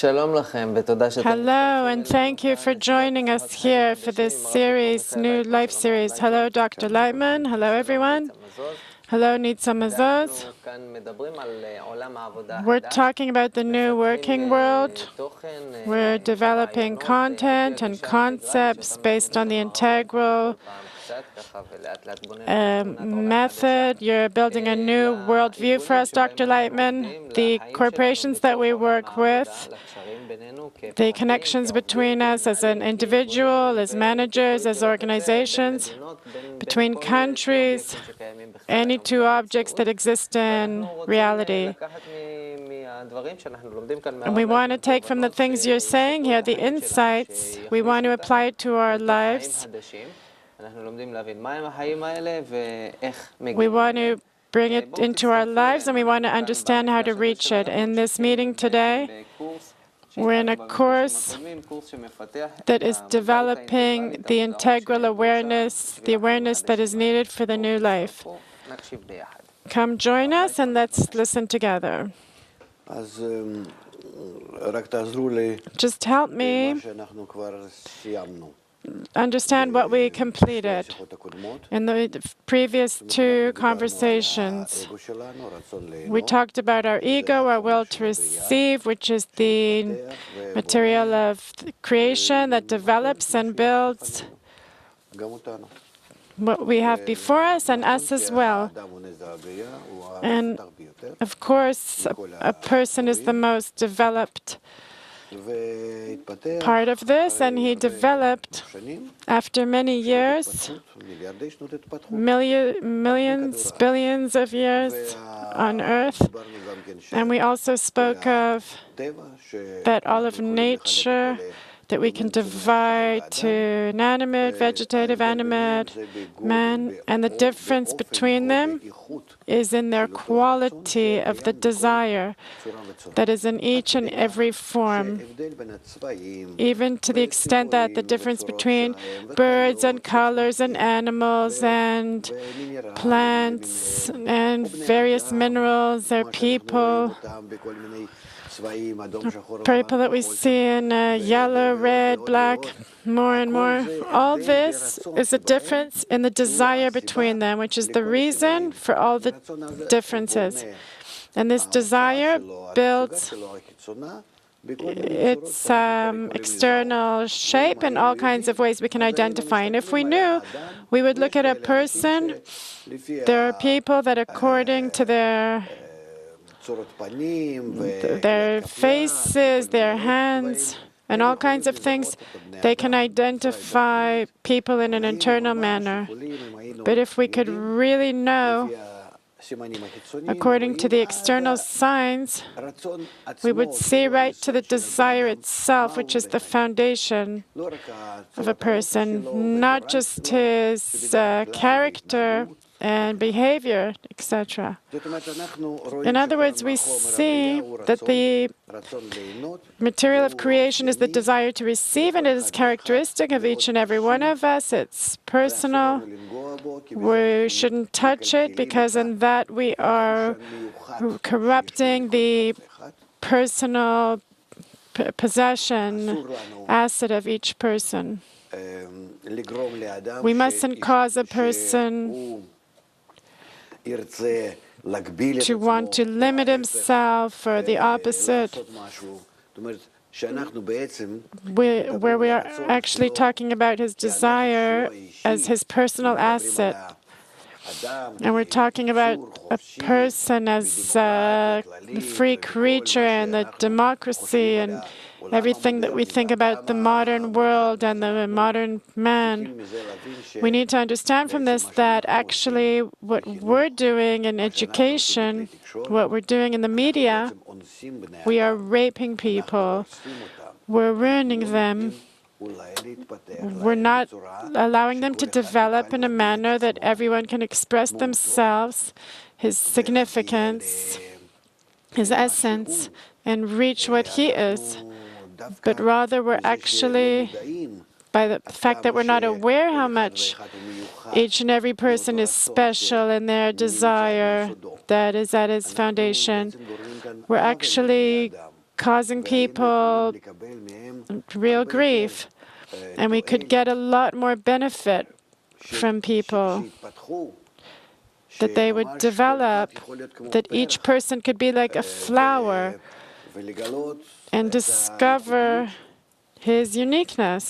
Hello, and thank you for joining us here for this series, New Life series. Hello, Dr. Laitman. Hello, everyone. Hello, Nitza Mazos. We're talking about the new working world. We're developing content and concepts based on the integral method. You're building a new worldview for us, Dr. Laitman. The corporations that we work with, the connections between us as an individual, as managers, as organizations, between countries, any two objects that exist in reality. And we want to take from the things you're saying here, the insights, we want to apply it to our lives. We want to bring it into our lives, and we want to understand how to reach it. In this meeting today, we're in a course that is developing the integral awareness, the awareness that is needed for the new life. Come join us and let's listen together. Just help me understand what we completed in the previous two conversations. We talked about our ego, our will to receive, which is the material of creation that develops and builds what we have before us and us as well. And of course, a person is the most developed part of this, and he developed after many years, millions, billions of years on Earth. And we also spoke of that all of nature, that we can divide to inanimate, vegetative, animate, man, and the difference between them is in their quality of the desire that is in each and every form, even to the extent that the difference between birds and colors and animals and plants and various minerals or people that we see in yellow, red, black, more and more. All this is a difference in the desire between them, which is the reason for all the differences. And this desire builds its external shape in all kinds of ways we can identify. And if we knew, we would look at a person. There are people that according to their faces, their hands, and all kinds of things, they can identify people in an internal manner. But if we could really know, according to the external signs, we would see right to the desire itself, which is the foundation of a person, not just his character and behavior, etc. In other words, we see that the material of creation is the desire to receive, and it is characteristic of each and every one of us. It's personal. We shouldn't touch it, because in that we are corrupting the personal possession asset of each person. We mustn't cause a person to want to limit himself, or the opposite, where we are actually talking about his desire as his personal asset. And we're talking about a person as a free creature, and the democracy and everything that we think about the modern world and the modern man. We need to understand from this that actually what we're doing in education, what we're doing in the media, we are raping people. We're ruining them. We're not allowing them to develop in a manner that everyone can express themselves, his significance, his essence, and reach what he is. But rather, we're actually, by the fact that we're not aware how much each and every person is special in their desire that is at its foundation, we're actually causing people real grief. And we could get a lot more benefit from people, that they would develop, that each person could be like a flower and discover his uniqueness.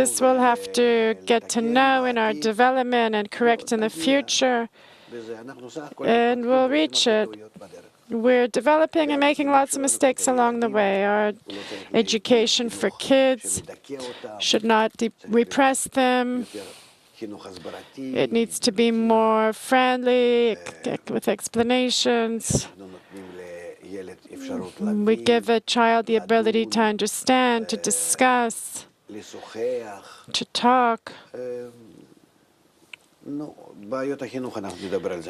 This we'll have to get to know in our development and correct in the future, and we'll reach it. We're developing and making lots of mistakes along the way. Our education for kids should not repress them. It needs to be more friendly, with explanations. We give a child the ability to understand, to discuss, to talk.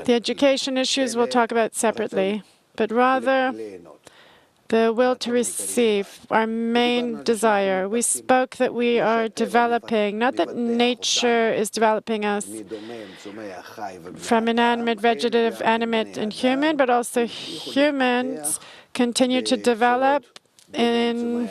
The education issues we'll talk about separately, but rather the will to receive, our main desire. We spoke that we are developing, not that nature is developing us from inanimate, vegetative, animate, and human, but also humans continue to develop in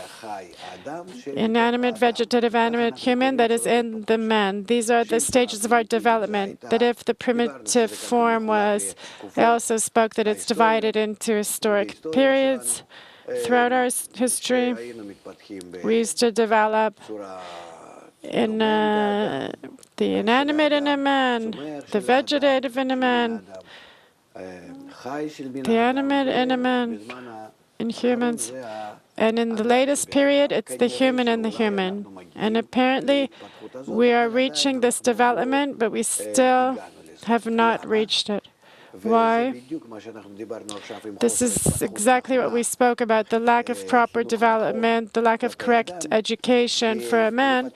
inanimate, vegetative, animate, human, that is in the man. These are the stages of our development. That if the primitive form was, I also spoke that it's divided into historic periods. Throughout our history, we used to develop in the inanimate in a man, the vegetative in a man, the animate in a man, in humans. And in the latest period, it's the human and the human. And apparently, we are reaching this development, but we still have not reached it. Why? This is exactly what we spoke about, the lack of proper development, the lack of correct education for a man,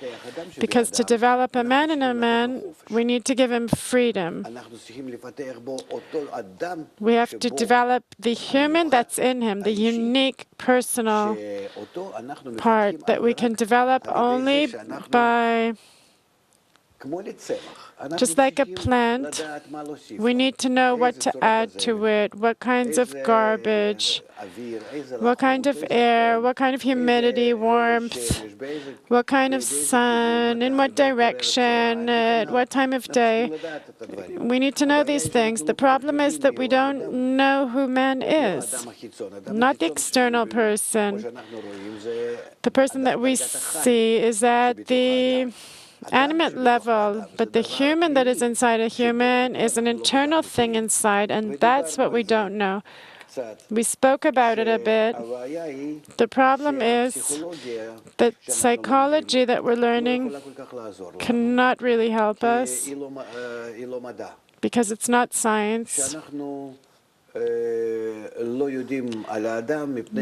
because to develop a man in a man, we need to give him freedom. We have to develop the human that's in him, the unique personal part that we can develop only by, just like a plant, we need to know what to add to it, what kinds of garbage, what kind of air, what kind of humidity, warmth, what kind of sun, in what direction, at what time of day. We need to know these things. The problem is that we don't know who man is, not the external person. The person that we see is at the animate level, but the human that is inside a human is an internal thing inside, and that's what we don't know. We spoke about it a bit. The problem is that psychology that we're learning cannot really help us because it's not science.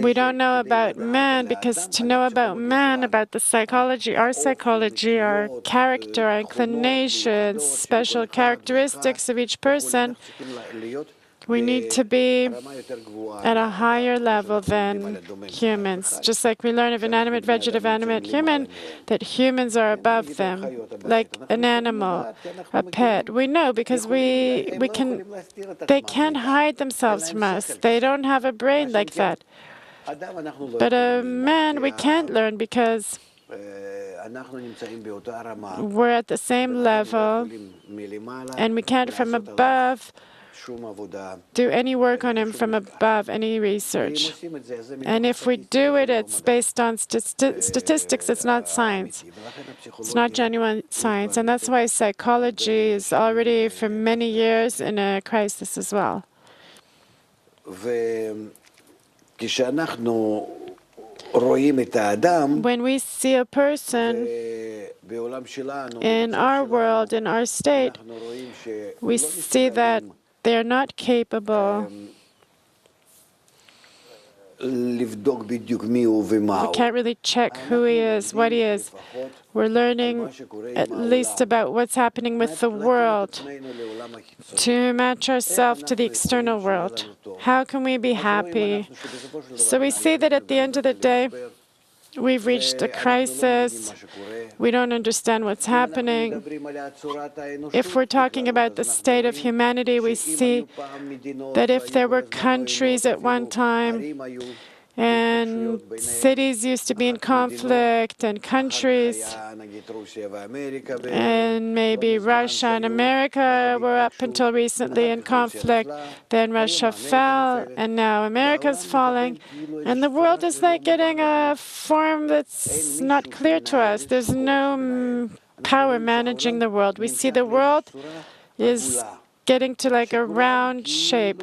We don't know about man, because to know about man, about the psychology, our character, our inclinations, special characteristics of each person, we need to be at a higher level than humans. Just like we learn of inanimate, vegetative, animate, human, that humans are above them, like an animal, a pet. We know because they can't hide themselves from us. They don't have a brain like that. But a man, we can't learn because we're at the same level, and we can't from above do any work on him from above, any research. And if we do it, it's based on statistics. It's not science. It's not genuine science. And that's why psychology is already for many years in a crisis as well. When we see a person in our world, in our state, we see that they're not capable. We can't really check who he is, what he is. We're learning at least about what's happening with the world to match ourselves to the external world. How can we be happy? So we see that at the end of the day, We've reached a crisis. We don't understand what's happening. If we're talking about the state of humanity, we see that if there were countries at one time, and cities used to be in conflict, and countries, and maybe Russia and America were up until recently in conflict. Then Russia fell, and now America's falling. And the world is like getting a form that's not clear to us. There's no power managing the world. We see the world is getting to like a round shape,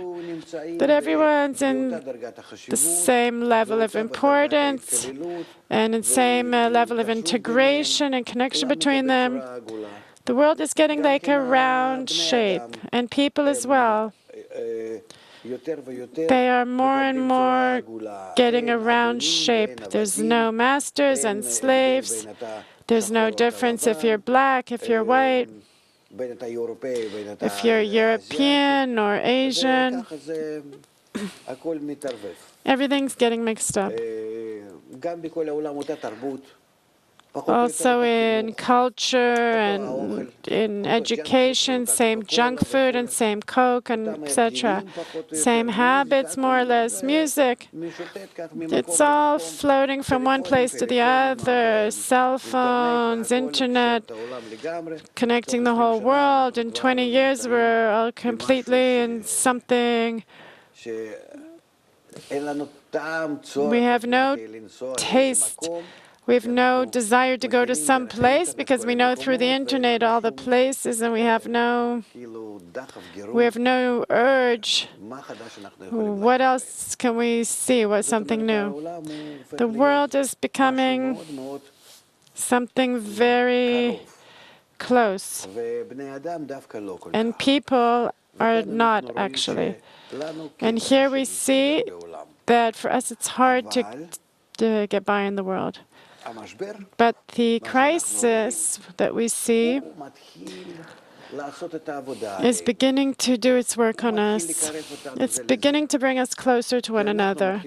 that everyone's in the same level of importance and the same level of integration and connection between them. The world is getting like a round shape, and people as well. They are more and more getting a round shape. There's no masters and slaves. There's no difference if you're black, if you're white, if you're European or Asian. Everything's getting mixed up. Also in culture and in education, same junk food and same Coke and etc. Same habits, more or less. Music, it's all floating from one place to the other. Cell phones, internet, connecting the whole world. In 20 years, we're all completely in something. We have no taste. We have no desire to go to some place because we know through the internet all the places, and we have no urge. What else can we see? What's something new? The world is becoming something very close, and people are not actually. And here we see that for us it's hard to get by in the world. But the crisis that we see is beginning to do its work on us. It's beginning to bring us closer to one another,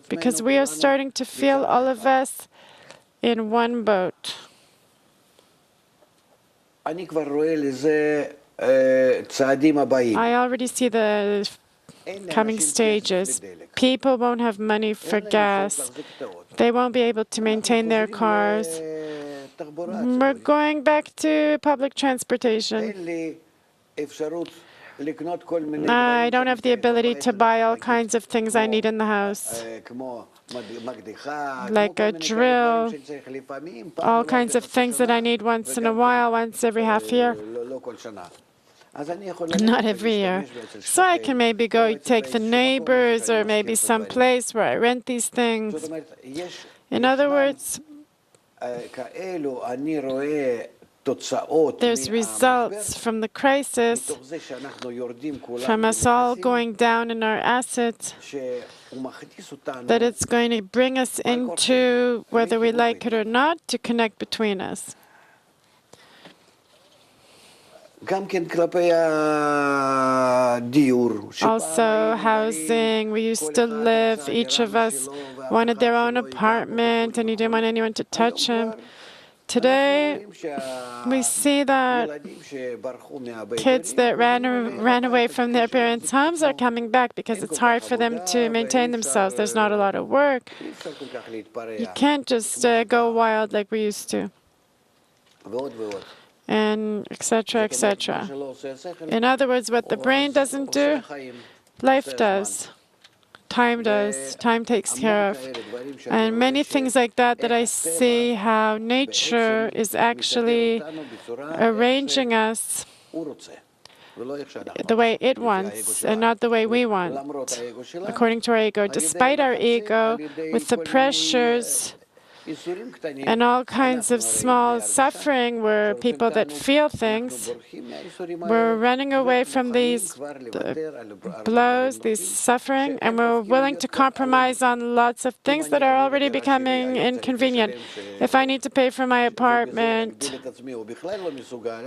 because we are starting to feel, all of us, in one boat. I already see the coming stages. People won't have money for gas. They won't be able to maintain their cars. We're going back to public transportation. I don't have the ability to buy all kinds of things I need in the house, like a drill, all kinds of things that I need once in a while, once every half year. Not every year. So I can maybe go take the neighbors or maybe some place where I rent these things. In other words, there's results from the crisis, from us all going down in our assets, that it's going to bring us into, whether we like it or not, to connect between us. Also, housing. We used to live, each of us wanted their own apartment, and you didn't want anyone to touch him. Today, we see that kids that ran away from their parents' homes are coming back because it's hard for them to maintain themselves. There's not a lot of work. You can't just go wild like we used to. And etc., etc. In other words, what the brain doesn't do, life does. Time does. Time takes care of. And many things like that I see how nature is actually arranging us the way it wants and not the way we want, according to our ego. Despite our ego, with the pressures and all kinds of small suffering, where people that feel things, we're running away from these blows, these suffering, and we're willing to compromise on lots of things that are already becoming inconvenient. If I need to pay for my apartment,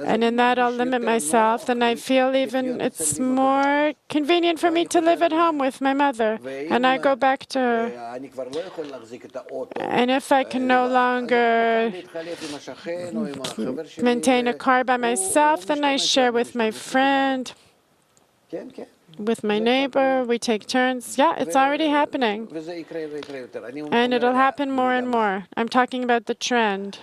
and in that I'll limit myself, then I feel even it's more convenient for me to live at home with my mother, and I go back to her. And if I can no longer maintain a car by myself, then I share with my friend, with my neighbor, we take turns. Yeah, it's already happening. And it'll happen more and more. I'm talking about the trend.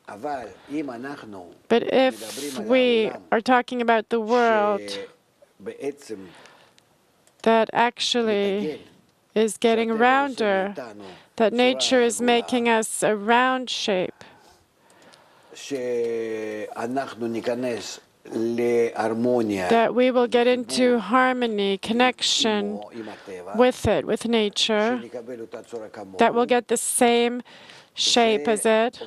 But if we are talking about the world that actually is getting rounder, that nature is making us a round shape, that we will get into harmony, connection with it, with nature, that will get the same shape as it,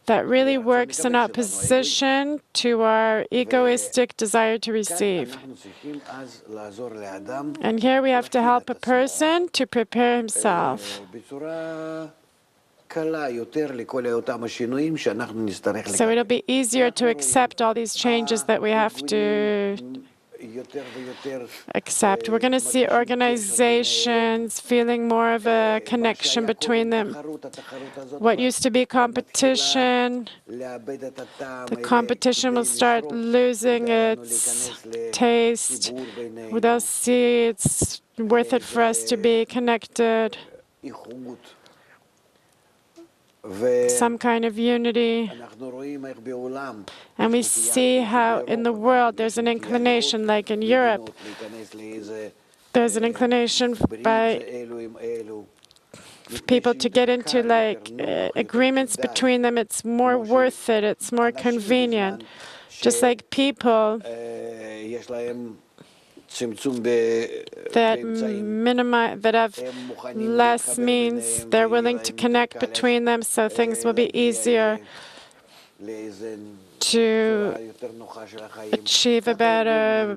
that really works in opposition to our egoistic desire to receive. And here we have to help a person to prepare himself. So it'll be easier to accept all these changes that we have to accept. We're going to see organizations feeling more of a connection between them. What used to be competition, the competition will start losing its taste. They'll see it's worth it for us to be connected. Some kind of unity. And we see how in the world there's an inclination, like in Europe, there's an inclination by people to get into like agreements between them. It's more worth it, it's more convenient. Just like people that have less means, they're willing to connect between them, so things will be easier to achieve a better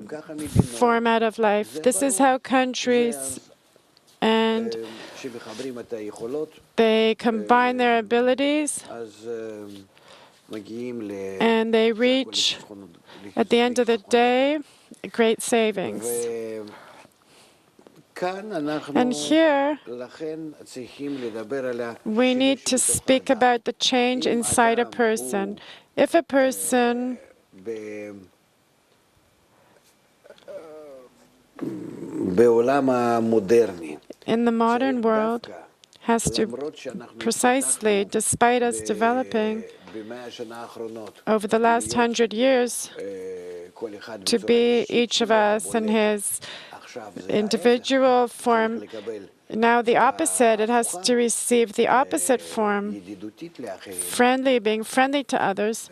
format of life. This is how countries and they combine their abilities and they reach, at the end of the day, great savings. And here, we need to speak about the change inside a person. If a person in the modern world has to, precisely, despite us developing over the last 100 years, to be each of us in his individual form. Now the opposite, it has to receive the opposite form, friendly, being friendly to others.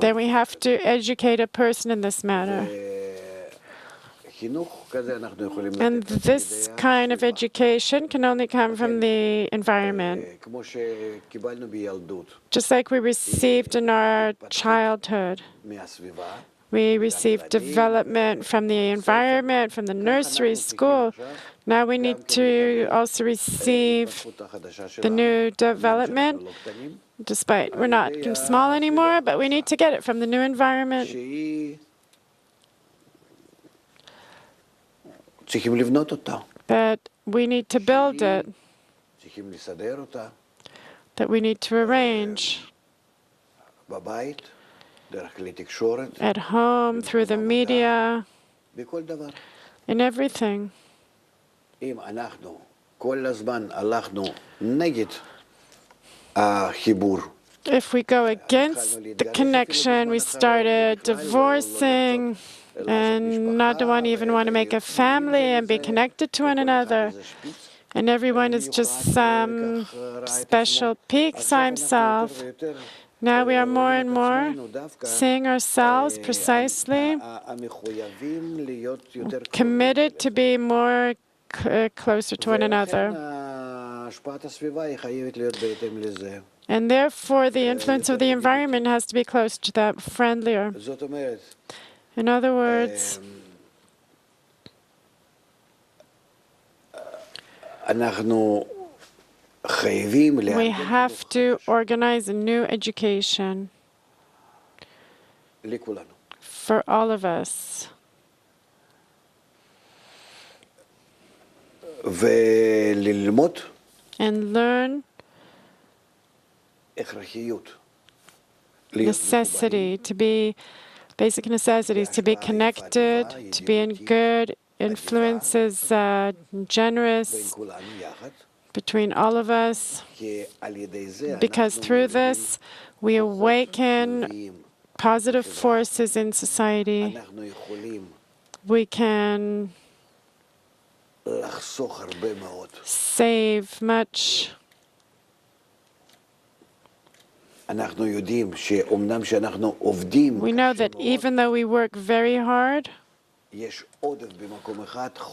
Then we have to educate a person in this matter. And this kind of education can only come from the environment. Just like we received in our childhood. We received development from the environment, from the nursery, school. Now we need to also receive the new development, despite we're not small anymore, but we need to get it from the new environment. That we need to build it, that we need to arrange at home, through the media, in everything. If we go against the connection, we started divorcing and not even want to make a family and be connected to one another. And everyone is just some special peak by himself. Now we are more and more seeing ourselves precisely committed to be more closer to one another. And therefore, the influence of the environment has to be close to that, friendlier. In other words, We have to organize a new education for all of us. And learn necessity, to be basic necessities, to be connected, to be in good influences, generous between all of us, because through this we awaken positive forces in society. We can save much. We know that even though we work very hard,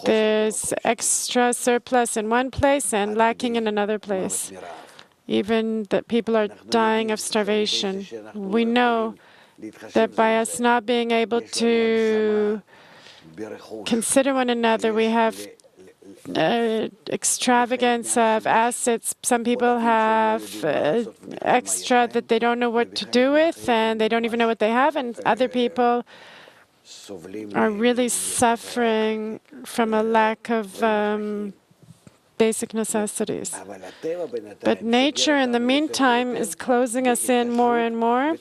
there's extra surplus in one place and lacking in another place. Even that people are dying of starvation. We know that by us not being able to consider one another, we have extravagance of assets. Some people have extra that they don't know what to do with, and they don't even know what they have, and other people are really suffering from a lack of basic necessities. But nature, in the meantime, is closing us in more and more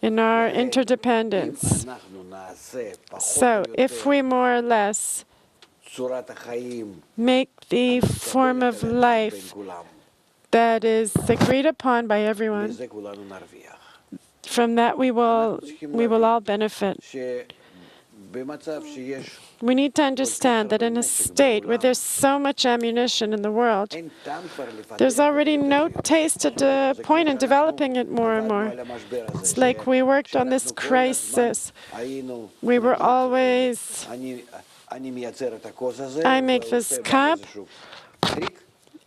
in our interdependence. So if we more or less make the form of life that is agreed upon by everyone, from that we will all benefit. We need to understand that in a state where there's so much ammunition in the world, there's already no taste at the point in developing it more and more. It's like we worked on this crisis. We were always, I make this cup,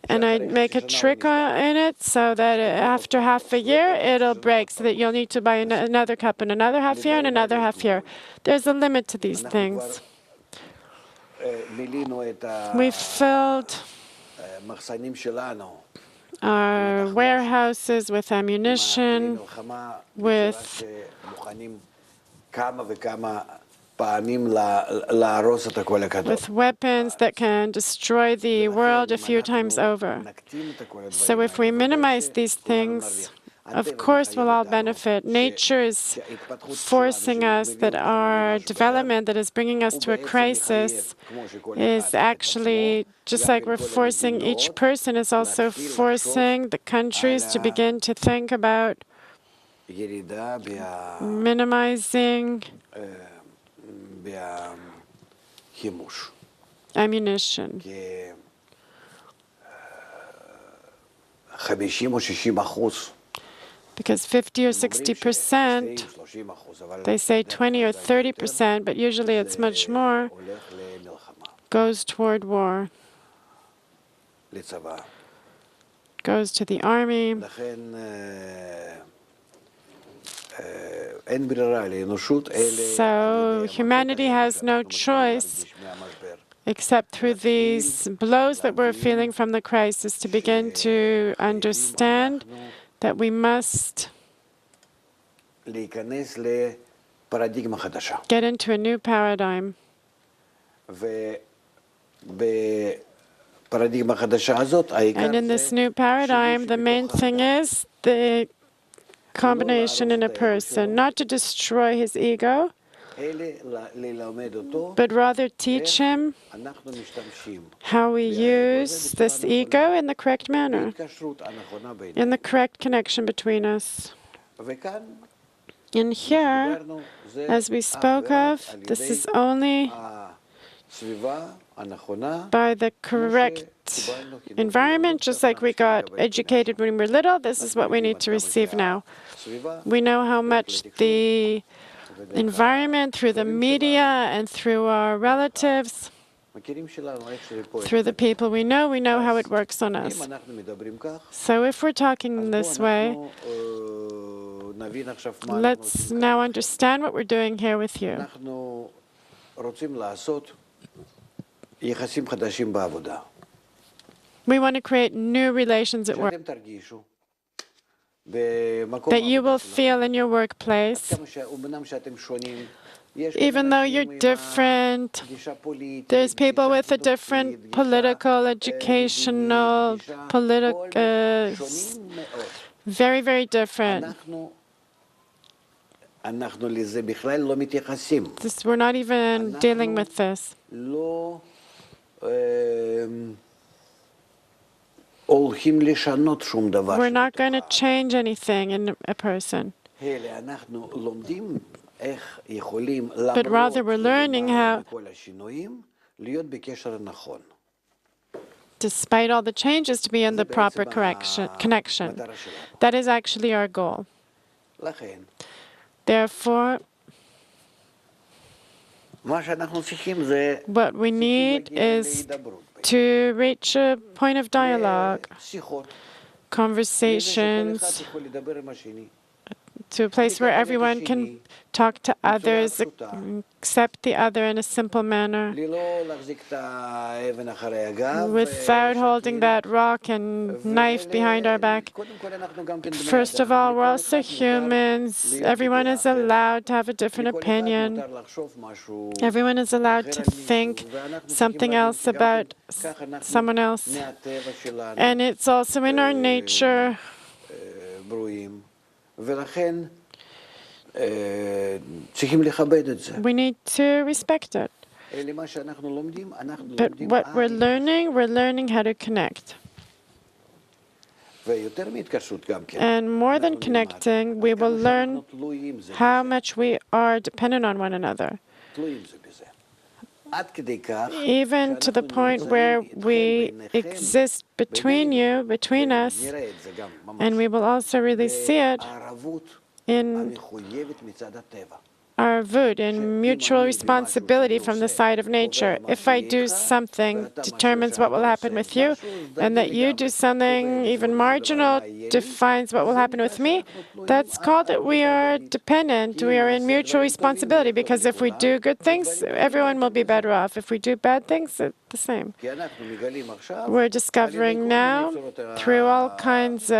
and I make a trick in it so that after half a year it'll break, so that you'll need to buy another cup in another half year and another half year. There's a limit to these things. We've filled our warehouses with ammunition, with weapons that can destroy the world a few times over. So if we minimize these things, of course we'll all benefit. Nature is forcing us, that our development that is bringing us to a crisis is actually, just like we're forcing each person, is also forcing the countries to begin to think about minimizing ammunition. Because 50 or 60%, they say 20 or 30%, but usually it's much more, goes toward war, goes to the army. So humanity has no choice except through these blows that we're feeling from the crisis to begin to understand that we must get into a new paradigm. And in this new paradigm, the main thing is the combination in a person, not to destroy his ego, but rather teach him how we use this ego in the correct manner, in the correct connection between us. And here, as we spoke of, this is only by the correct environment, just like we got educated when we were little. This is what we need to receive now. We know how much the environment, through the media and through our relatives, through the people we know how it works on us. So if we're talking this way, let's now understand what we're doing here with you. We want to create new relations at work that you will feel in your workplace. Even though you're different, there's people with a different political, educational, very, very different. We're not even dealing with this. We're not going to change anything in a person. But rather, we're learning how, despite all the changes, to be in the proper connection. That is actually our goal. Therefore, what we need is to reach a point of dialogue, conversations, to a place where everyone can talk to others, accept the other in a simple manner, without holding that rock and knife behind our back. First of all, we're also humans. Everyone is allowed to have a different opinion. Everyone is allowed to think something else about someone else. And it's also in our nature. We need to respect it. But what we're learning how to connect. And more than connecting, we will learn how much we are dependent on one another. Even to the point where we exist between us, and we will also really see it in our avut, in mutual responsibility from the side of nature. If I do something determines what will happen with you, and that you do something even marginal defines what will happen with me, that's called that we are dependent. We are in mutual responsibility, because if we do good things, everyone will be better off. If we do bad things, it's the same. We're discovering now, through all kinds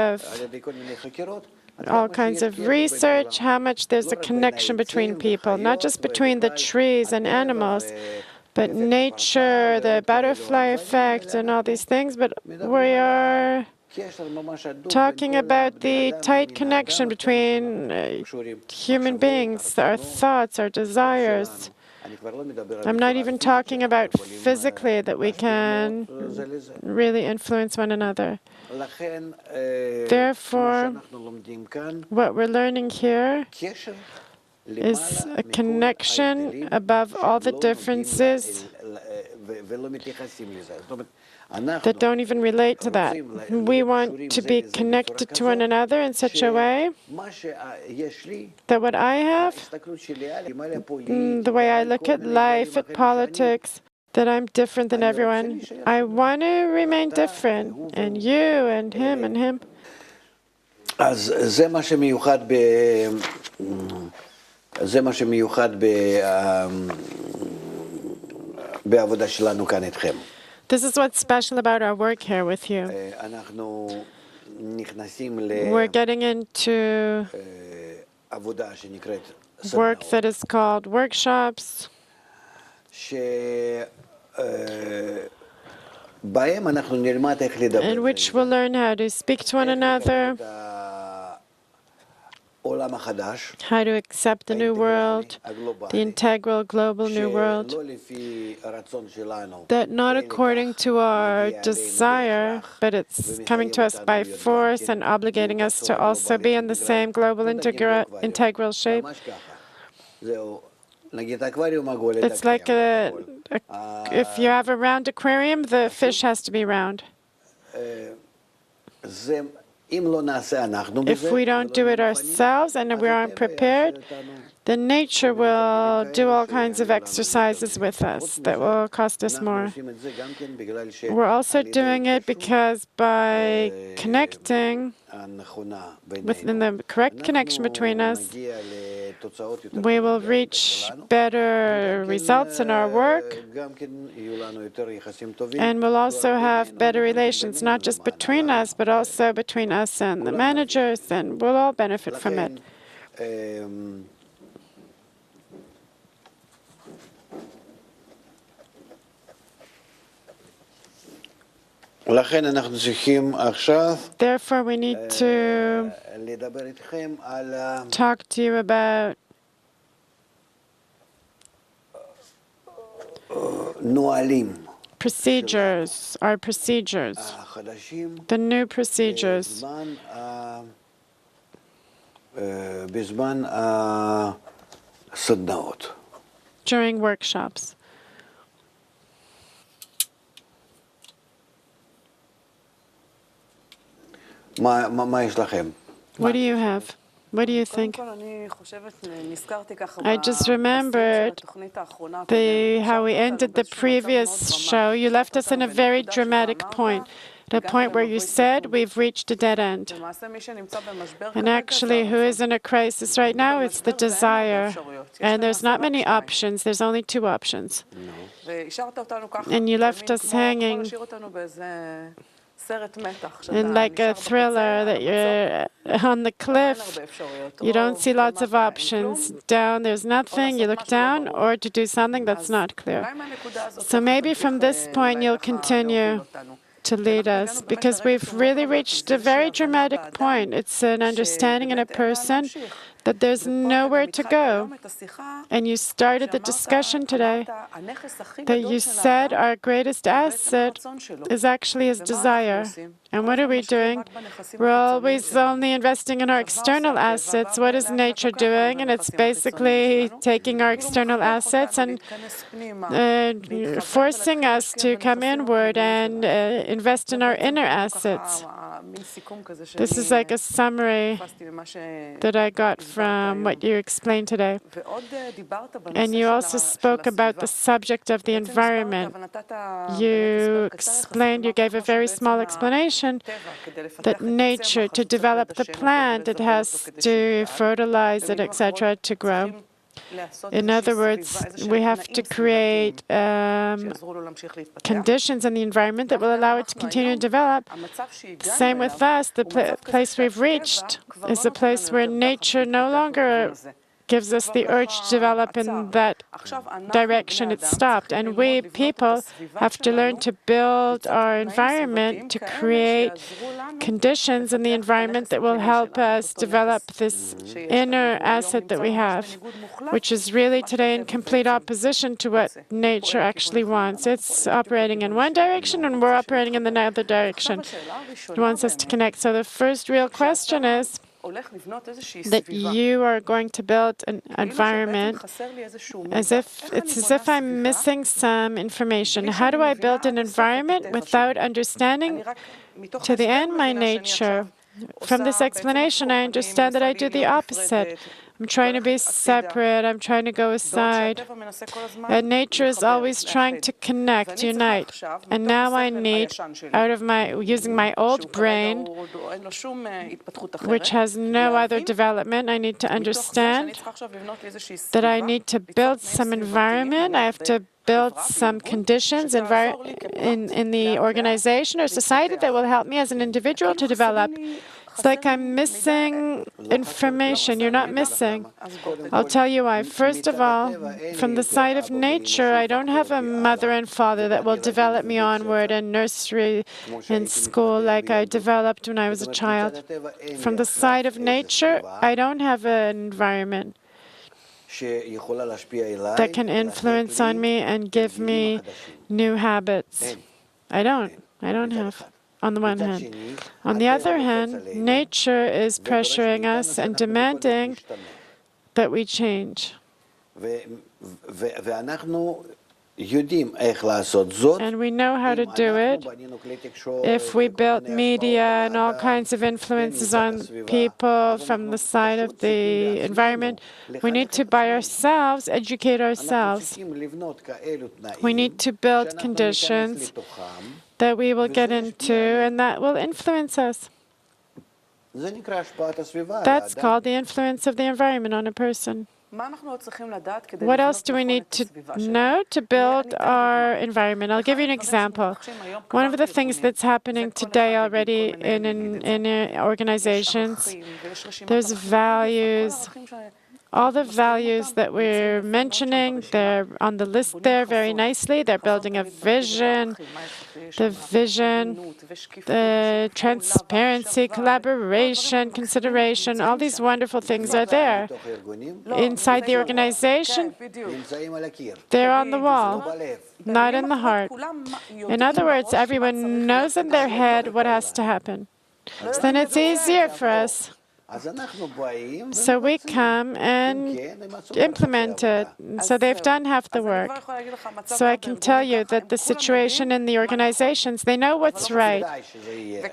of research, how much there's a connection between people, not just between the trees and animals, but nature, the butterfly effect, and all these things. But we are talking about the tight connection between human beings, our thoughts, our desires. I'm not even talking about physically that we can really influence one another. Therefore, what we're learning here is a connection above all the differences that don't even relate to that. We want to be connected to one another in such a way that what I have, the way I look at life, at politics, that I'm different than everyone. I want to remain different, and you, and him, and him. This is what's special about our work here with you. We're getting into work that is called workshops, in which we'll learn how to speak to one another, how to accept the new world, the integral, global new world, that not according to our desire, but it's coming to us by force and obligating us to also be in the same global integral shape. It's like if you have a round aquarium, the fish has to be round. If we don't do it ourselves and we aren't prepared, then nature will do all kinds of exercises with us that will cost us more. We're also doing it because by connecting, within the correct connection between us, we will reach better results in our work, and we'll also have better relations, not just between us, but also between us and the managers, and we'll all benefit from it. Therefore, we need to talk to you about procedures, our procedures, the new procedures during workshops. What do you have? What do you think? I just remembered how we ended the previous show. You left us in a very dramatic point, the point where you said we've reached a dead end. And actually, who is in a crisis right now? It's the desire. And there's not many options. There's only two options. And you left us hanging in like a thriller that you're on the cliff. You don't see lots of options. Down, there's nothing. You look down, or to do something that's not clear. So maybe from this point, you'll continue to lead us, because we've really reached a very dramatic point. It's an understanding in a person that there's nowhere to go. And you started the discussion today that you said our greatest asset is actually his desire. And what are we doing? We're always only investing in our external assets. What is nature doing? And it's basically taking our external assets and forcing us to come inward and invest in our inner assets. This is like a summary that I got from what you explained today. And you also spoke about the subject of the environment. You explained, you gave a very small explanation that nature, to develop the plant, it has to fertilize it, etc., to grow. In other words, we have to create conditions in the environment that will allow it to continue to develop. Same with us. The place we've reached is a place where nature no longer gives us the urge to develop in that direction. It's stopped. And we, people, have to learn to build our environment to create conditions in the environment that will help us develop this inner asset that we have, which is really today in complete opposition to what nature actually wants. It's operating in one direction, and we're operating in the other direction. It wants us to connect. So the first real question is that you are going to build an environment as if I'm missing some information. How do I build an environment without understanding to the end my nature? From this explanation, I understand that I do the opposite. I'm trying to be separate. I'm trying to go aside. And nature is always trying to connect, unite. And now I need, using my old brain, which has no other development, I need to understand that I need to build some environment. I have to build some conditions in the organization or society that will help me as an individual to develop. It's like I'm missing information. You're not missing. I'll tell you why. First of all, from the side of nature, I don't have a mother and father that will develop me onward in nursery and school like I developed when I was a child. From the side of nature, I don't have an environment that can influence on me and give me new habits. I don't have, on the one hand. On the other hand, nature is pressuring us and demanding that we change. And we know how to do it if we build media and all kinds of influences on people from the side of the environment. We need to, by ourselves, educate ourselves. We need to build conditions that we will get into and that will influence us. That's called the influence of the environment on a person. What else do we need to know to build our environment? I'll give you an example. One of the things that's happening today already in organizations, there's values. All the values that we're mentioning, they're on the list there very nicely. They're building a vision, the transparency, collaboration, consideration, all these wonderful things are there. Inside the organization, they're on the wall, not in the heart. In other words, everyone knows in their head what has to happen. So then it's easier for us. So we come and implement it. So they've done half the work. So I can tell you that the situation in the organizations, they know what's right.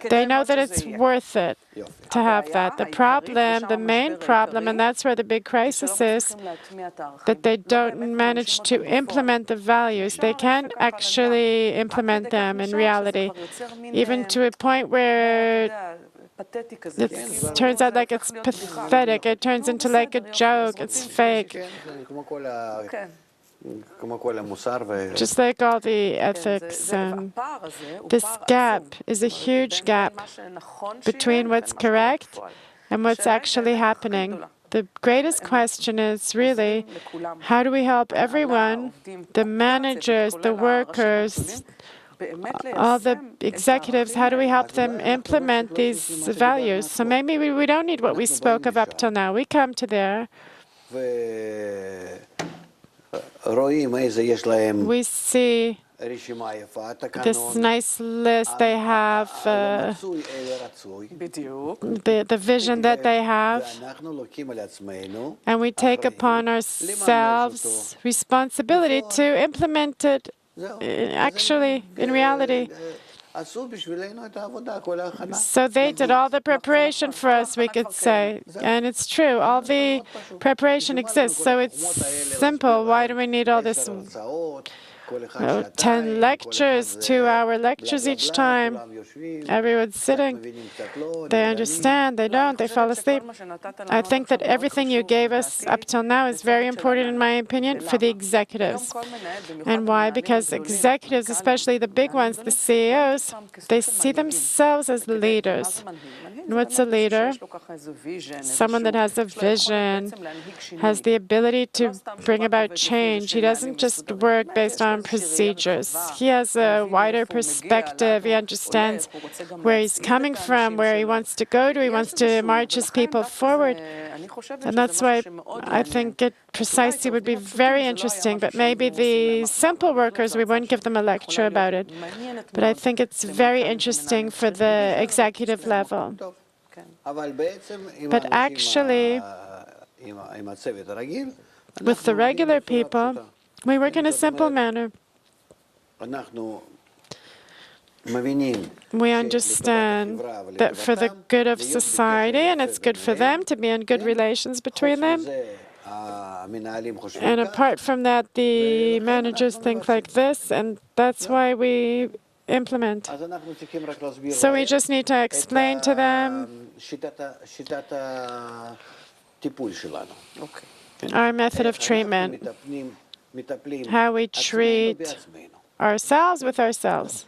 They know that it's worth it to have that. The problem, the main problem, and that's where the big crisis is, that they don't manage to implement the values. They can't actually implement them in reality, even to a point where it turns out like it's pathetic. It turns into like a joke. It's fake. Just like all the ethics. This gap is a huge gap between what's correct and what's actually happening. The greatest question is really, how do we help everyone, the managers, the workers, all the executives, how do we help them implement these values? So maybe we don't need what we spoke of up till now. We come to there. We see this nice list they have, the vision that they have, and we take upon ourselves responsibility to implement it actually, in reality. So they did all the preparation for us, we could say. And it's true, all the preparation exists. So it's simple. Why do we need all this 10 lectures, 2-hour lectures each time? Everyone's sitting. They understand, they don't, they fall asleep. I think that everything you gave us up till now is very important, in my opinion, for the executives. And why? Because executives, especially the big ones, the CEOs, they see themselves as leaders. And what's a leader? Someone that has a vision, has the ability to bring about change. He doesn't just work based on procedures. He has a wider perspective. He understands where he's coming from, where he wants to go to. He wants to march his people forward. And that's why I think it precisely would be very interesting. But maybe the simple workers, we wouldn't give them a lecture about it. But I think it's very interesting for the executive level. But actually, with the regular people, we work in a simple manner. We understand that for the good of society, and it's good for them to be in good relations between them. And apart from that, the managers think like this, and that's why we implement. So we just need to explain to them our method of treatment, how we treat ourselves with ourselves,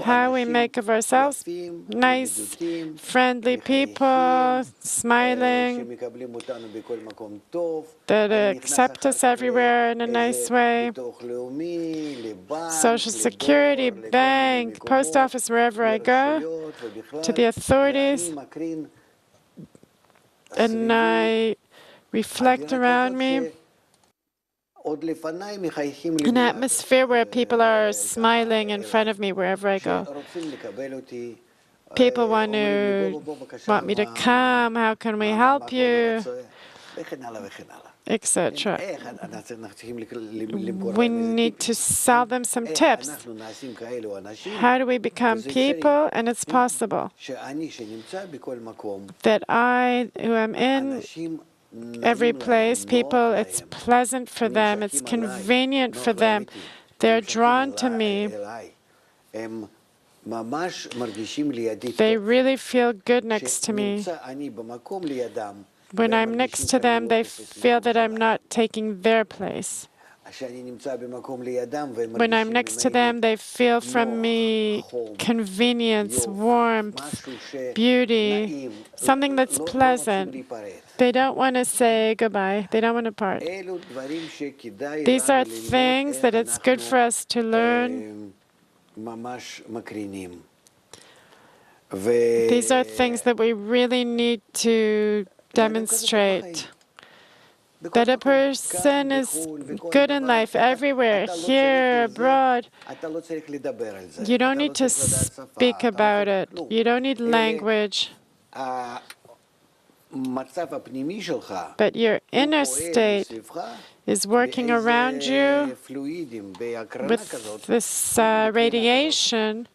how we make of ourselves nice, friendly people, smiling, that accept us everywhere in a nice way. Social Security, bank, post office, wherever I go, to the authorities, and I reflect around me an atmosphere where people are smiling in front of me wherever I go. People want me to come, how can we help you, etc. We need to sell them some tips. How do we become people? And it's possible that I, who am in every place, people, it's pleasant for them, it's convenient for them, they're drawn to me. They really feel good next to me. When I'm next to them, they feel that I'm not taking their place. When I'm next to them, they feel from me convenience, warmth, beauty, something that's pleasant. They don't want to say goodbye. They don't want to part. These are things that it's good for us to learn. These are things that we really need to demonstrate. That a person is good in life everywhere, here, abroad. You don't need to speak about it. You don't need language. But your inner state is working around you with this radiation,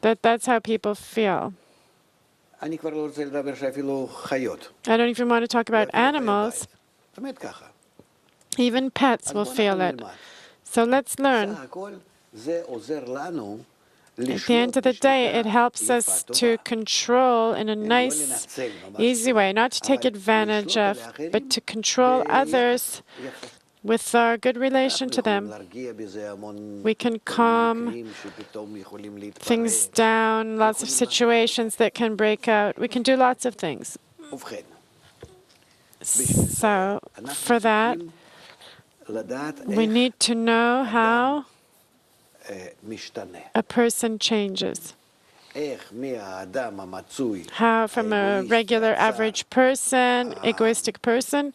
that's how people feel. I don't even want to talk about animals. Even pets will feel it. So let's learn. At the end of the day, it helps us to control in a nice, easy way, not to take advantage of, but to control others with our good relation to them. We can calm things down, lots of situations that can break out. We can do lots of things. So, for that, we need to know how a person changes. How from a regular average person, egoistic person,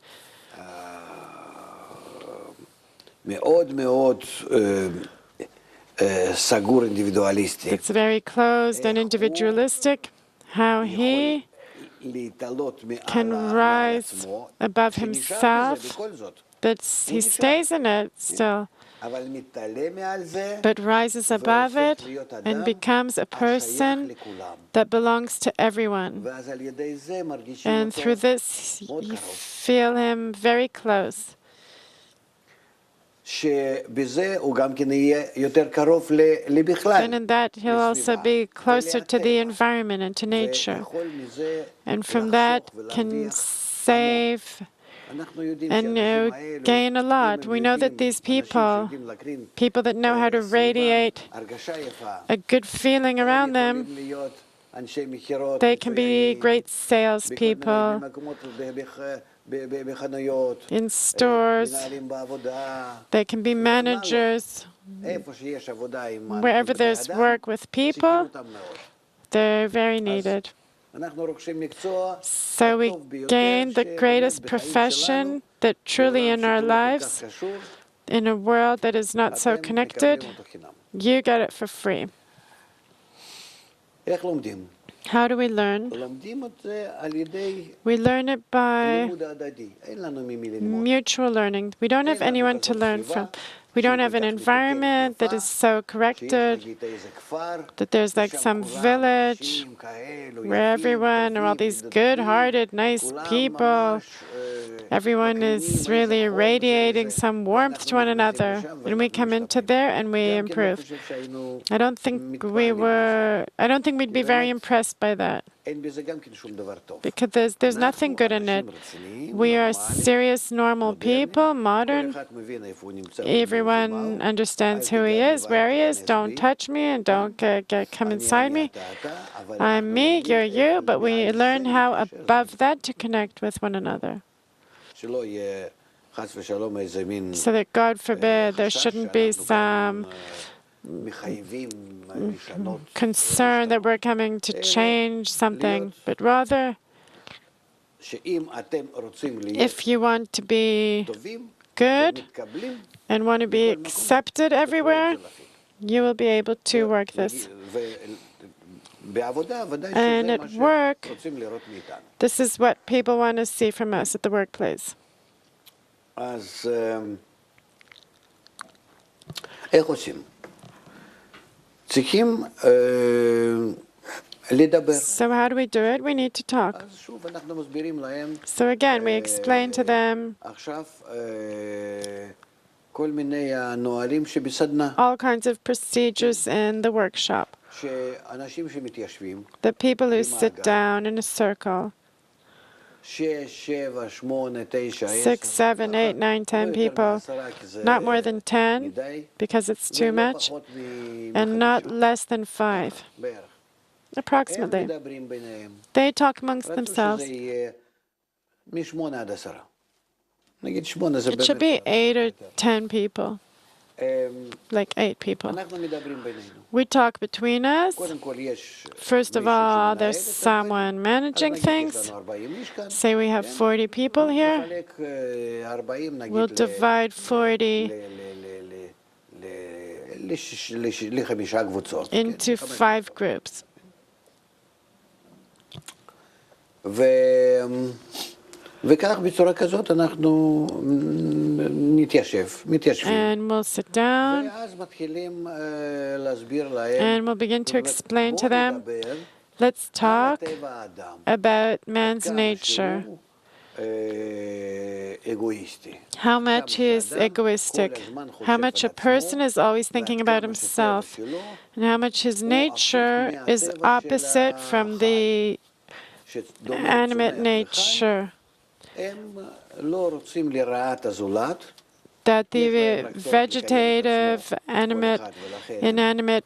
it's very closed and individualistic, how he can rise above himself, but he stays in it still, but rises above it and becomes a person that belongs to everyone. And through this, you feel him very close. And in that, he'll also be closer to the environment and to nature. And from that, can save and gain a lot. We know that these people that know how to radiate a good feeling around them, they can be great salespeople in stores. They can be managers. Wherever there's work with people, they're very needed. So we gain the greatest profession that truly in our lives, in a world that is not so connected, you get it for free. How do we learn? We learn it by mutual learning. We don't have anyone to learn from. We don't have an environment that is so corrected, that there's like some village where everyone are all these good-hearted, nice people. Everyone is really radiating some warmth to one another. And we come into there and we improve. I don't think we'd be very impressed by that. Because there's nothing good in it. We are serious, normal people, modern. Everyone understands who he is, where he is. Don't touch me and don't come inside me. I'm me, you're you, but we learn how above that to connect with one another. So that, God forbid, there shouldn't be some concern that we're coming to change something, but rather, if you want to be good and want to be accepted everywhere, you will be able to work this. And at work, this is what people want to see from us at the workplace. So how do we do it? We need to talk. So again, we explain to them all kinds of procedures in the workshop. The people who sit down in a circle, 6, 7, 8, 9, 10 people, not more than 10 because it's too much, and not less than 5, approximately. They talk amongst themselves. It should be 8 or 10 people, like 8 people. We talk between us. First of all, there's someone managing things. Say we have 40 people here. We'll divide 40 into 5 groups. And we'll sit down and we'll begin to explain to them, let's talk about man's nature, how much he is egoistic, how much a person is always thinking about himself, and how much his nature is opposite from the animate nature. That the vegetative, animate, inanimate,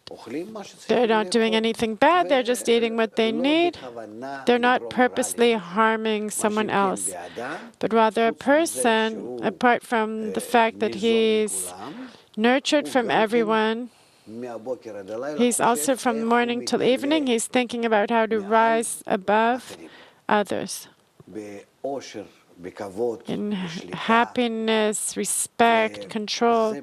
they're not doing anything bad, they're just eating what they need. They're not purposely harming someone else, but rather a person, apart from the fact that he's nurtured from everyone, he's also from morning till evening, he's thinking about how to rise above others. In happiness, respect, control.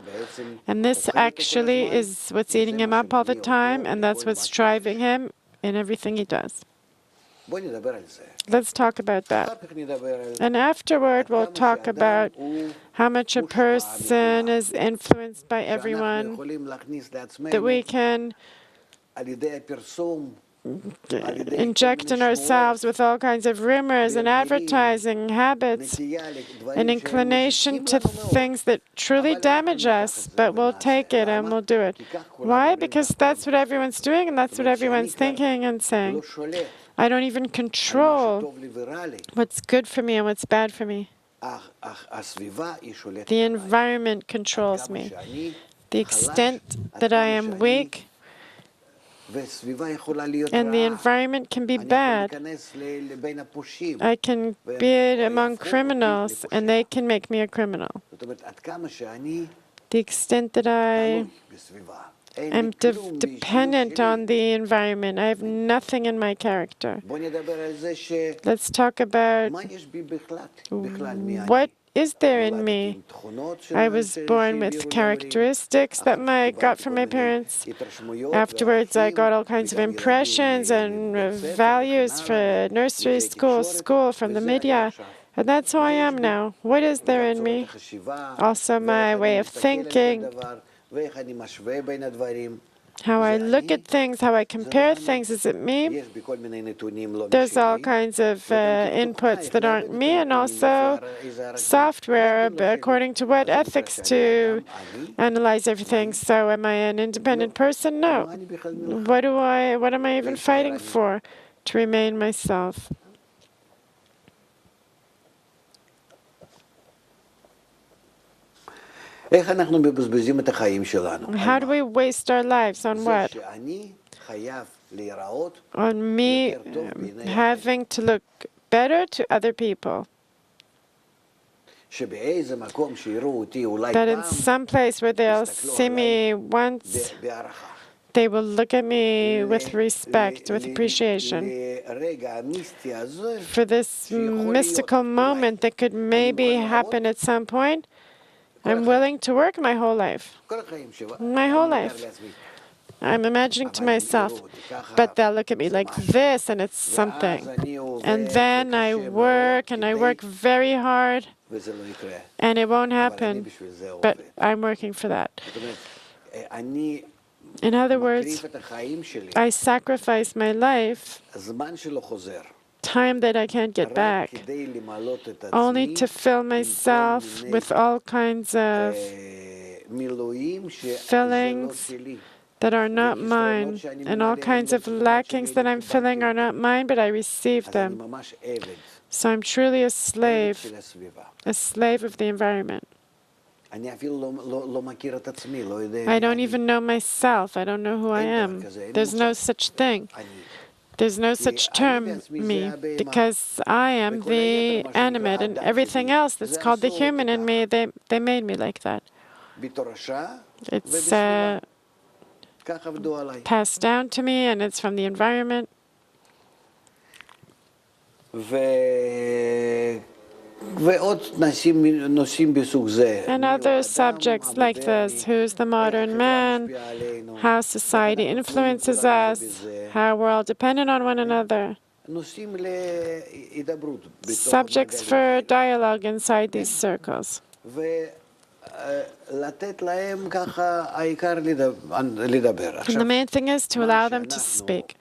And this actually is what's eating him up all the time, and that's what's driving him in everything he does. Let's talk about that. And afterward, we'll talk about how much a person is influenced by everyone, that we can inject in ourselves with all kinds of rumors and advertising habits, an inclination to things that truly damage us, but we'll take it and we'll do it. Why? Because that's what everyone's doing and that's what everyone's thinking and saying. I don't even control what's good for me and what's bad for me. The environment controls me. The extent that I am weak, and the environment can be bad. I can be among criminals, and they can make me a criminal. The extent that I am dependent on the environment. I have nothing in my character. Let's talk about what is there in me. I was born with characteristics that I got from my parents. Afterwards, I got all kinds of impressions and values for nursery, school, from the media. And that's who I am now. What is there in me? Also my way of thinking, how I look at things, how I compare things. Is it me? There's all kinds of inputs that aren't me, and also software according to what ethics to analyze everything. So am I an independent person? No. What am I even fighting for? To remain myself. How do we waste our lives? On what? On me having to look better to other people. That in some place where they'll see me once, they will look at me with respect, with appreciation. For this mystical moment that could maybe happen at some point, I'm willing to work my whole life. My whole life. I'm imagining to myself, but they'll look at me like this, and it's something. And then I work, and I work very hard, and it won't happen, but I'm working for that. In other words, I sacrifice my life, time that I can't get back, only to fill myself with all kinds of fillings that are not mine, and all kinds of lackings that I'm filling are not mine, but I receive them. So I'm truly a slave of the environment. I don't even know myself. I don't know who I am. There's no such thing. There's no such term, me, because I am the animate, and everything else that's called the human in me, they made me like that. It's passed down to me, and it's from the environment. And other subjects like this: who's the modern man, how society influences us, how we're all dependent on one another. Subjects for dialogue inside these circles. And the main thing is to allow them to speak.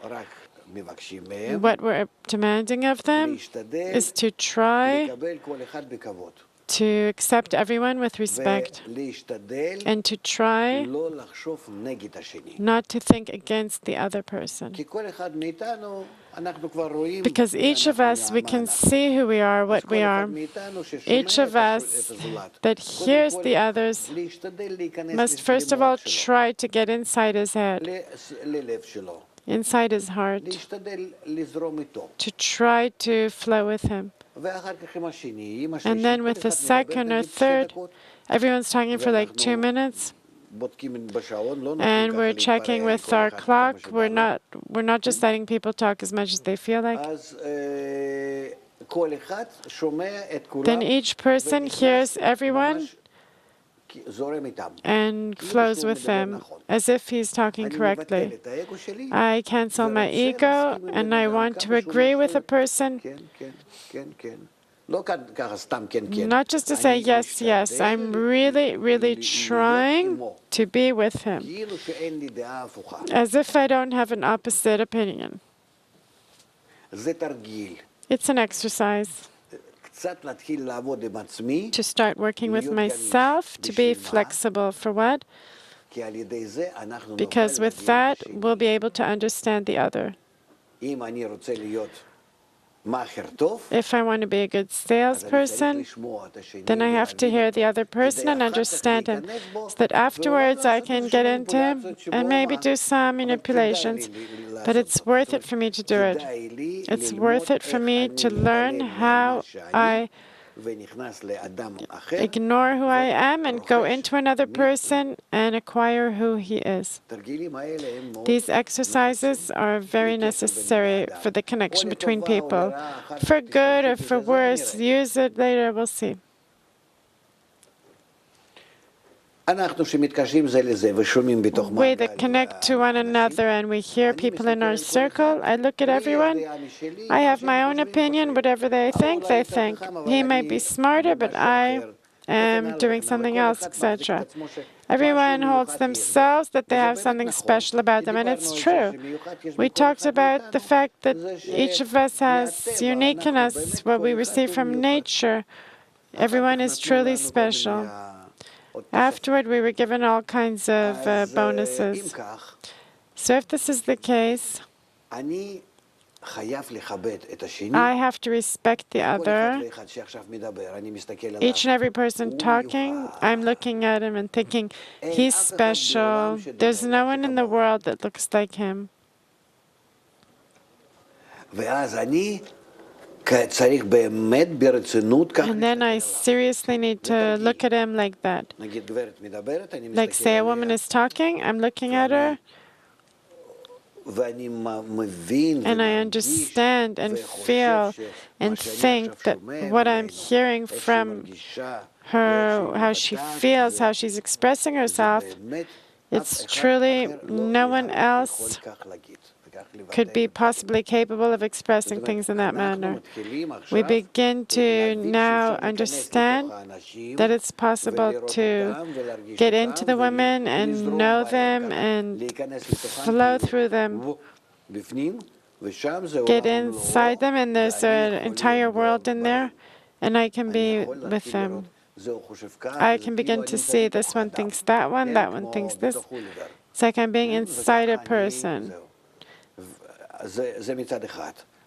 What we're demanding of them is to try to accept everyone with respect and to try not to think against the other person. Because each of us, we can see who we are, what we are. Each of us that hears the others must first of all try to get inside his head, inside his heart, to try to flow with him. And then with the second or third, everyone's talking for like 2 minutes, and we're checking with our clock. We're not just letting people talk as much as they feel like. Then each person hears everyone and flows with them as if he's talking correctly. I cancel my ego and I want to agree with a person, not just to say yes, yes. I'm really, really trying to be with him, as if I don't have an opposite opinion. It's an exercise to start working with myself, to be flexible. For what? Because with that, we'll be able to understand the other. If I want to be a good salesperson, then I have to hear the other person and understand him, so that afterwards I can get into him and maybe do some manipulations. But it's worth it for me to do it. It's worth it for me to learn how I ignore who I am and go into another person and acquire who he is. These exercises are very necessary for the connection between people. For good or for worse, use it later, we'll see. We that connect to one another and we hear people in our circle, I look at everyone. I have my own opinion. Whatever they think, they think. He might be smarter, but I am doing something else, etc. Everyone holds themselves that they have something special about them, and it's true. We talked about the fact that each of us has unique in us what we receive from nature. Everyone is truly special. Afterward, we were given all kinds of bonuses. So if this is the case, I have to respect the other. Each and every person talking, I'm looking at him and thinking, he's special. There's no one in the world that looks like him. And then I seriously need to look at him like that. Like, say a woman is talking, I'm looking at her, and I understand and feel and think that what I'm hearing from her, how she feels, how she's expressing herself, it's truly no one else could be possibly capable of expressing things in that manner. We begin to now understand that it's possible to get into the women and know them and flow through them, get inside them, and there's an entire world in there, and I can be with them. I can begin to see this one thinks that one thinks this. It's like I'm being inside a person.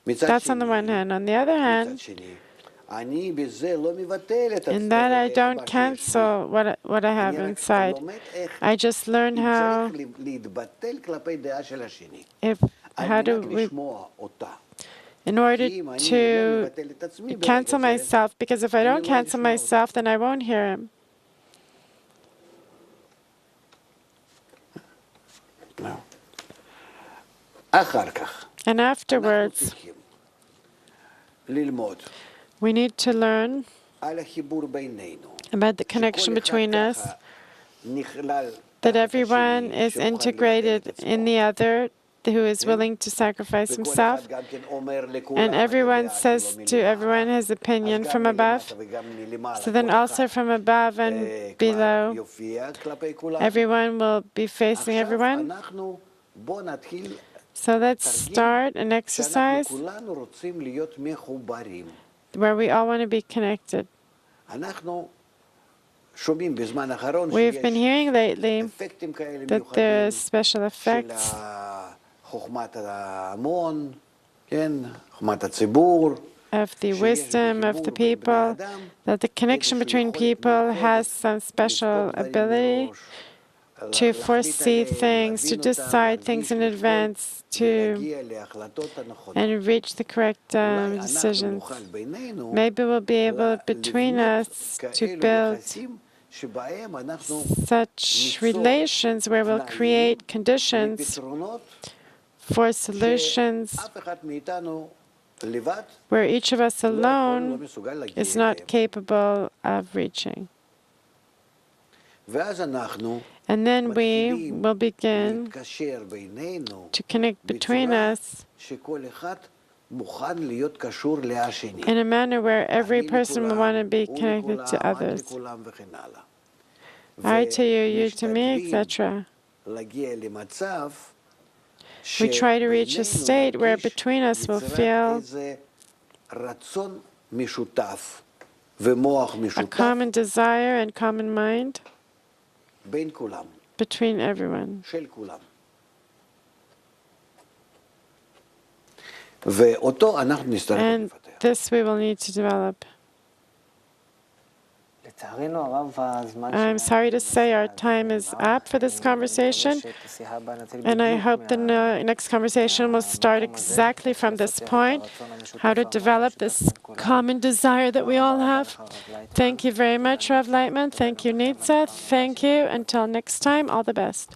That's on the one hand. On the other hand, in that I don't cancel what I have inside. I just learn how do we, in order to cancel myself, because if I don't cancel myself, then I won't hear him. And afterwards, we need to learn about the connection between us, that everyone is integrated in the other, who is willing to sacrifice himself, and everyone says to everyone his opinion from above. So then also from above and below, everyone will be facing everyone. So let's start an exercise where we all want to be connected. We've been hearing lately that there are special effects of the wisdom of the people, that the connection between people has some special ability to foresee things, to decide things in advance, and reach the correct decisions. Maybe we'll be able, between us, to build such relations where we'll create conditions for solutions where each of us alone is not capable of reaching. And then we will begin to connect between us in a manner where every person will want to be connected to others. I to you, you to me, etc. We try to reach a state where between us we'll feel a common desire and common mind between everyone. And this we will need to develop. I'm sorry to say our time is up for this conversation, and I hope the next conversation will start exactly from this point, how to develop this common desire that we all have. Thank you very much, Rav Laitman. Thank you, Nitza. Thank you. Until next time, all the best.